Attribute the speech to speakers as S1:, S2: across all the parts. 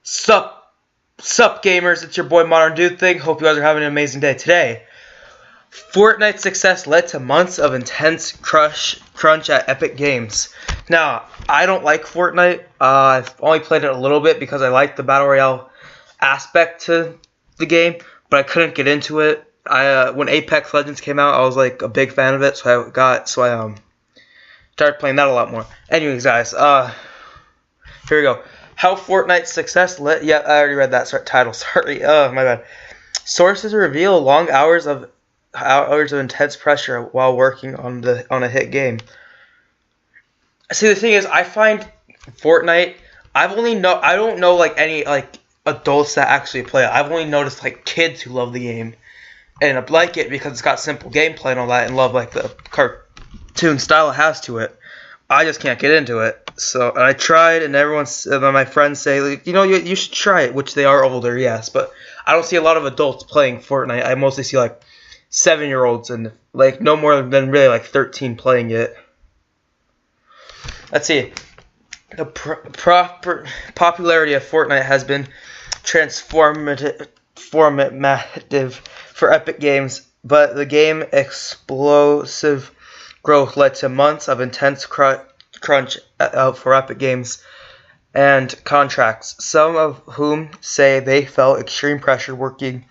S1: Sup gamers, it's your boy Modern Dude Thing. Hope you guys are having an amazing day. Today, Fortnite's success led to months of intense crunch at Epic Games. Now, I don't like Fortnite. I've only played it a little bit because I like the Battle Royale aspect to the game, but I couldn't get into it. When Apex Legends came out, I was like a big fan of it, so I started playing that a lot more. Anyways, guys, here we go. How Fortnite's success led. Yeah, I already read that title. Sorry. My bad. Sources reveal long hours of intense pressure while working on a hit game. See, the thing is, I find Fortnite. I don't know like any like adults that actually play it. I've only noticed like kids who love the game and like it because it's got simple gameplay and all that, and love like the cartoon style it has to it. I just can't get into it. So and I tried, and my friends say, like, you should try it, which they are older, yes, but I don't see a lot of adults playing Fortnite. I mostly see like 7-year-olds and like no more than really like 13 playing it. Let's see. The proper popularity of Fortnite has been transformative for Epic Games, but the game's explosive growth led to months of intense crunch for Epic Games and contracts, some of whom say they felt extreme pressure working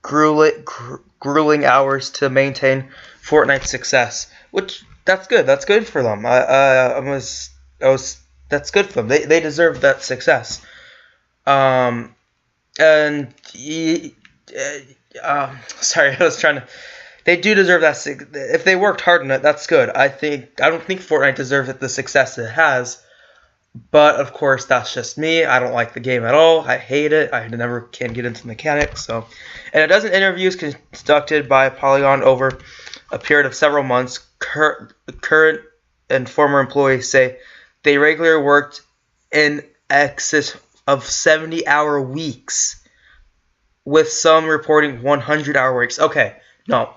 S1: grueling hours to maintain Fortnite's success. Which that's good. That's good for them. That's good for them. They deserve that success. Sorry, I was trying to. They do deserve that. If they worked hard on it, that's good. I don't think Fortnite deserves the success it has. But, of course, that's just me. I don't like the game at all. I hate it. I never can get into mechanics. And a dozen interviews conducted by Polygon over a period of several months, current and former employees say they regularly worked in excess of 70-hour weeks, with some reporting 100-hour weeks. Okay, no.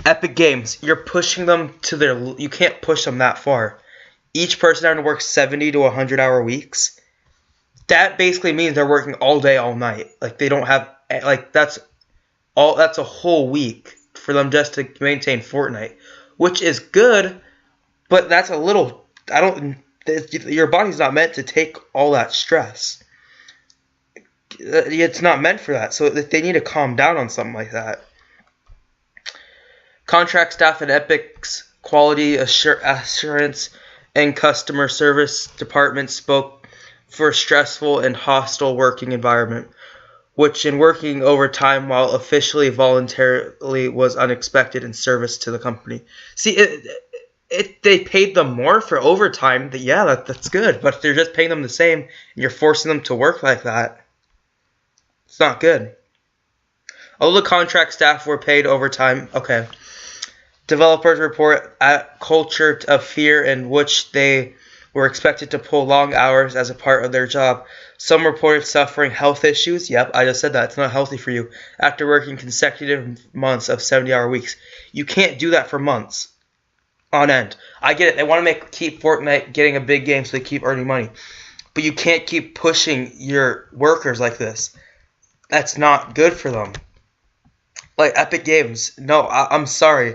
S1: Epic Games, you're pushing them to you can't push them that far. Each person having to work 70 to 100-hour weeks. That basically means they're working all day, all night. Like they don't have that's a whole week for them just to maintain Fortnite, which is good, but that's a little. Your body's not meant to take all that stress. It's not meant for that. So they need to calm down on something like that. Contract staff at Epic's quality assurance and customer service department spoke for a stressful and hostile working environment, which in working overtime while officially voluntarily was unexpected in service to the company. See, they paid them more for overtime. That's good, but they're just paying them the same, and you're forcing them to work like that. It's not good. Although the contract staff were paid overtime, okay. Developers report a culture of fear in which they were expected to pull long hours as a part of their job. Some reported suffering health issues. Yep, I just said that. It's not healthy for you. After working consecutive months of 70-hour weeks. You can't do that for months on end. I get it. They want to keep Fortnite getting a big game so they keep earning money. But you can't keep pushing your workers like this. That's not good for them. Like Epic Games. No, I'm sorry.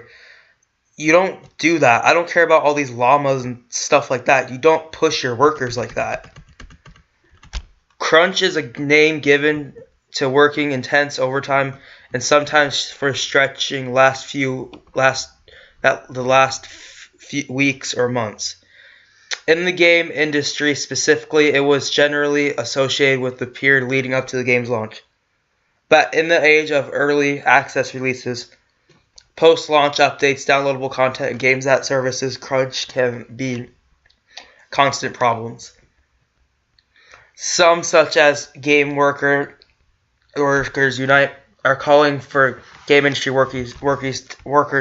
S1: You don't do that. I don't care about all these llamas and stuff like that. You don't push your workers like that. Crunch is a name given to working intense overtime and sometimes for stretching the last few weeks or months. In the game industry specifically, it was generally associated with the period leading up to the game's launch. But in the age of early access releases, post-launch updates, downloadable content, and games that services crunch can be constant problems. Some, such as Game Workers Unite, are calling for game industry workers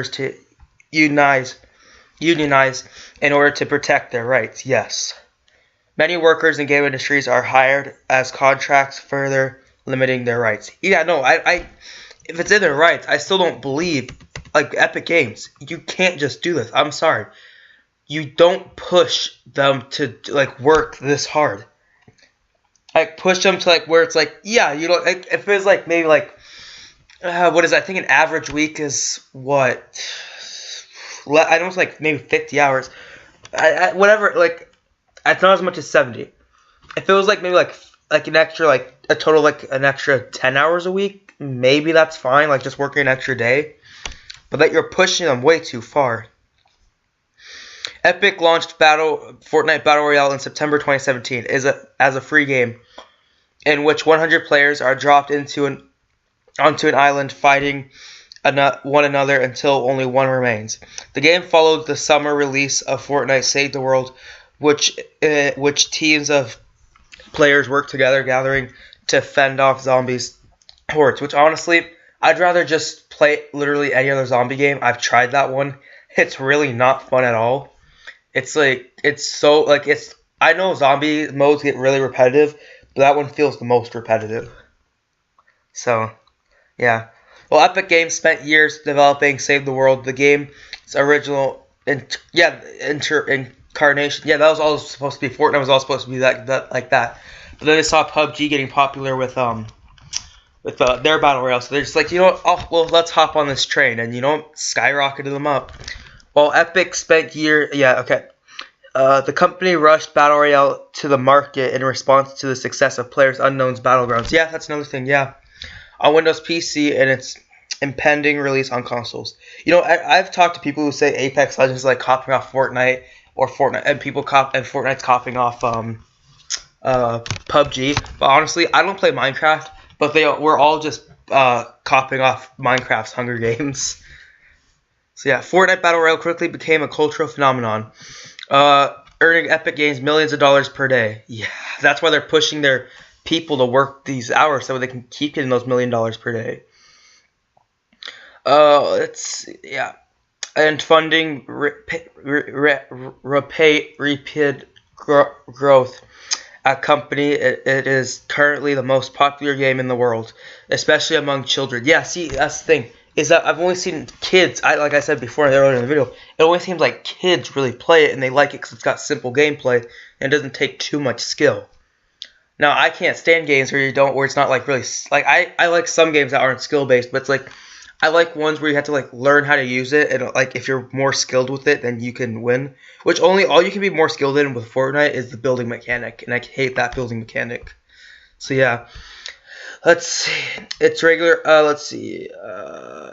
S1: to unionize in order to protect their rights. Yes. Many workers in game industries are hired as contracts, further limiting their rights. Yeah, no, if it's in their rights, I still don't believe. Like Epic Games, you can't just do this. I'm sorry. You don't push them to like work this hard. like push them to like where it's like, yeah, you know, like if it was like maybe like what is I think an average week is what I know it's like maybe 50 hours, whatever, like it's not as much as 70. If it was like maybe like an extra like a total like an extra 10 hours a week, maybe that's fine, like just working an extra day, but that you're pushing them way too far. Epic launched Fortnite Battle Royale in September 2017 as a free game in which 100 players are dropped onto an island fighting one another until only one remains. The game followed the summer release of Fortnite Save the World, which teams of players work together gathering to fend off zombies hordes, which honestly, I'd rather just play literally any other zombie game. I've tried that one. It's really not fun at all. It's like, I know zombie modes get really repetitive, but that one feels the most repetitive. So, yeah. Well, Epic Games spent years developing Save the World, the game's original incarnation. Yeah, that was all supposed to be. Fortnite was all supposed to be that. But then they saw PUBG getting popular with their battle royale, so they're just like, you know what, well, let's hop on this train, and skyrocketed them up. While Epic spent years, the company rushed Battle Royale to the market in response to the success of PlayerUnknown's Battlegrounds. Yeah, that's another thing, yeah. On Windows PC and its impending release on consoles. I've talked to people who say Apex Legends is like copying off Fortnite, and Fortnite's copying off PUBG. But honestly, I don't play Minecraft, but we're all just copying off Minecraft's Hunger Games. So yeah, Fortnite Battle Royale quickly became a cultural phenomenon, earning Epic Games millions of dollars per day. Yeah, that's why they're pushing their people to work these hours so they can keep getting those $1 million per day. And funding rapid growth. At company, it is currently the most popular game in the world, especially among children. Yeah, see, that's the thing, is that I've only seen kids, like I said before earlier in the video, it only seems like kids really play it, and they like it because it's got simple gameplay, and it doesn't take too much skill. Now, I can't stand games where it's not like really, like, I like some games that aren't skill-based, but it's like, I like ones where you have to like learn how to use it, and like if you're more skilled with it, then you can win. Which all you can be more skilled in with Fortnite is the building mechanic, and I hate that building mechanic. So yeah, let's see. It's regular. Let's see.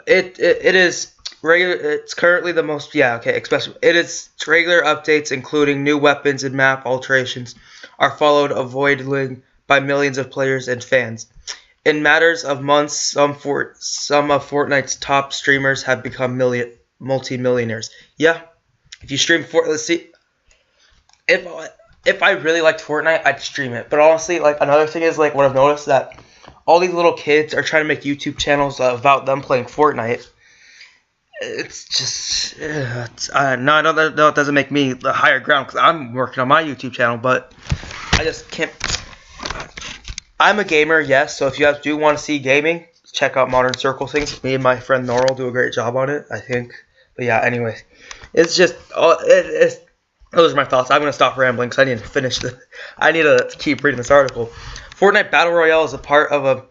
S1: It is regular. It's currently the most. Yeah. Okay. Especially it is regular updates, including new weapons and map alterations, are followed, avoided by millions of players and fans. In matters of months, some of Fortnite's top streamers have become multi-millionaires. Yeah, if you stream let's see, if I really liked Fortnite, I'd stream it. But honestly, like another thing is like what I've noticed that all these little kids are trying to make YouTube channels about them playing Fortnite. It's just no, that doesn't make me the higher ground because I'm working on my YouTube channel, but I just can't. I'm a gamer, yes, so if you guys do want to see gaming, check out Modern Circle Things. Me and my friend Norrell do a great job on it, I think. But yeah, anyways, it's just, those are my thoughts. I'm going to stop rambling because I need to finish I need to keep reading this article. Fortnite Battle Royale is a part of a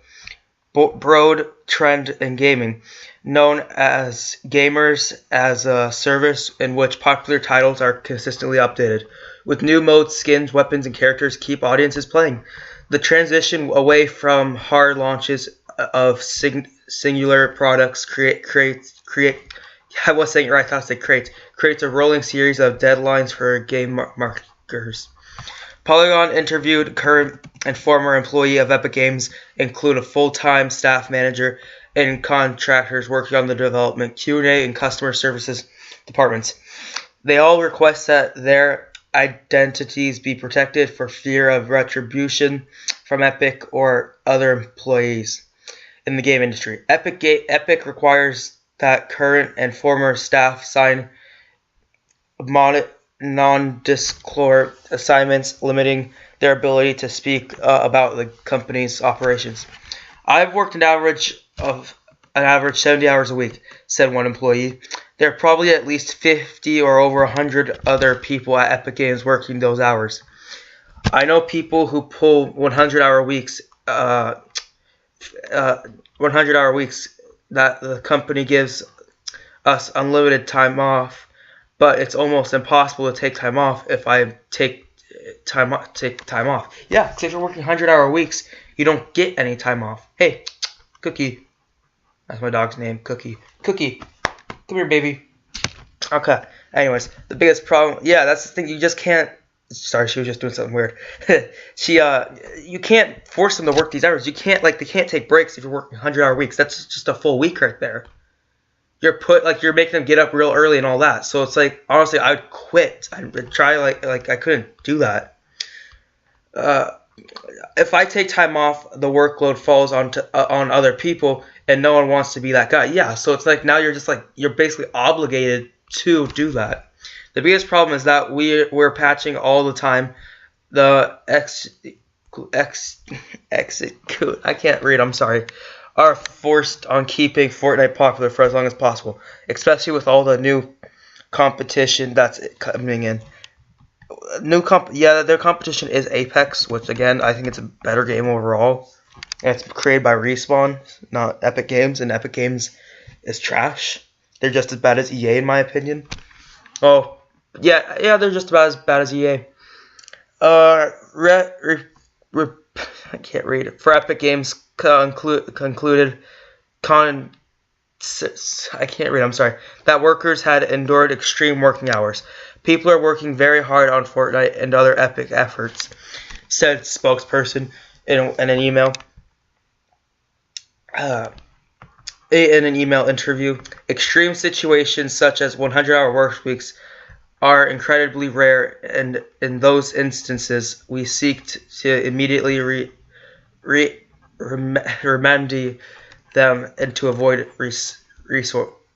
S1: broad trend in gaming, known as Gamers as a Service, in which popular titles are consistently updated, with new modes, skins, weapons, and characters keep audiences playing. The transition away from hard launches of singular products creates I was saying it right, I said creates a rolling series of deadlines for game markers. Polygon interviewed current and former employee of Epic Games, include a full-time staff manager and contractors working on the development, Q&A, and customer services departments. They all request that their identities be protected for fear of retribution from Epic or other employees in the game industry. Epic requires that current and former staff sign non-disclosure assignments limiting their ability to speak about the company's operations. I've worked an average 70 hours a week, said one employee. There are probably at least 50 or over 100 other people at Epic Games working those hours. I know people who pull 100-hour weeks. 100-hour weeks that the company gives us unlimited time off, but it's almost impossible to take time off if I take time off. Yeah, because if you're working 100-hour weeks, you don't get any time off. Hey, Cookie. That's my dog's name, Cookie. Cookie, come here, baby. Okay. Anyways, the biggest problem, yeah, that's the thing. You just can't. Sorry, she was just doing something weird. You can't force them to work these hours. You can't, they can't take breaks if you're working 100-hour weeks. That's just a full week right there. You're making them get up real early and all that. So it's like, honestly, I would quit. I'd try, I couldn't do that. If I take time off, the workload falls on other people, and no one wants to be that guy. Yeah, so it's like now you're basically obligated to do that. The biggest problem is that we're patching all the time. The I can't read, I'm sorry. Are forced on keeping Fortnite popular for as long as possible, especially with all the new competition that's coming in. Their competition is Apex, which again I think it's a better game overall. And it's created by Respawn, not Epic Games, and Epic Games is trash. They're just as bad as EA in my opinion. Oh, yeah, they're just about as bad as EA. I can't read it. For Epic Games concluded I can't read, I'm sorry. That workers had endured extreme working hours. People are working very hard on Fortnite and other Epic efforts, said spokesperson in an email. In an email interview, extreme situations such as 100-hour work weeks are incredibly rare, and in those instances, we seek to immediately remedy them and to avoid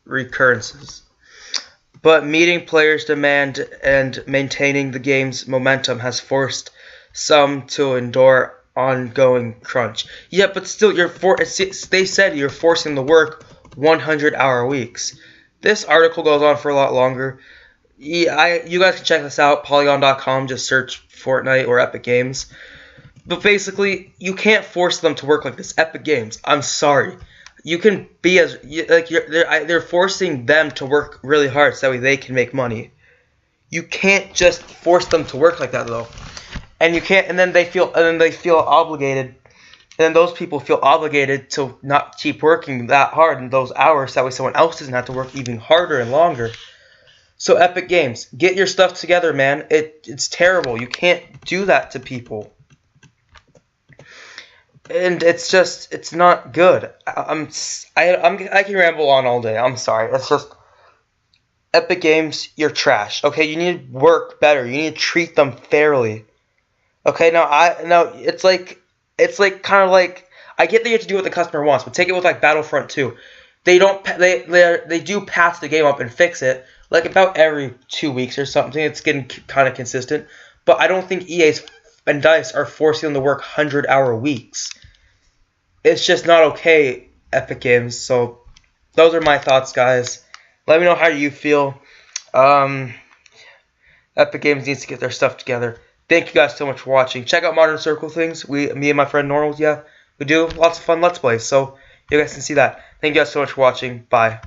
S1: recurrences. But meeting players' demand and maintaining the game's momentum has forced some to endure ongoing crunch. Yeah, but still, they said you're forcing the work 100-hour weeks. This article goes on for a lot longer. Yeah, you guys can check this out, polygon.com, just search Fortnite or Epic Games. But basically, you can't force them to work like this. Epic Games, I'm sorry. You can be they're forcing them to work really hard so that way they can make money. You can't just force them to work like that though. And you can't, and then they feel obligated, and then those people feel obligated to not keep working that hard in those hours. That way, someone else doesn't have to work even harder and longer. So, Epic Games, get your stuff together, man. It's terrible. You can't do that to people, and it's not good. I can ramble on all day. I'm sorry. It's just Epic Games, you're trash. Okay, you need to work better. You need to treat them fairly. Okay, now it's kind of like I get that you have to do what the customer wants, but take it with Battlefront 2. They do patch the game up and fix it about every 2 weeks or something. It's getting kind of consistent, but I don't think EA and DICE are forcing them to work 100-hour weeks. It's just not okay, Epic Games. So those are my thoughts, guys. Let me know how you feel. Epic Games needs to get their stuff together. Thank you guys so much for watching. Check out Modern Circle Things. Me and my friend Normal, we do lots of fun Let's Plays, so you guys can see that. Thank you guys so much for watching. Bye.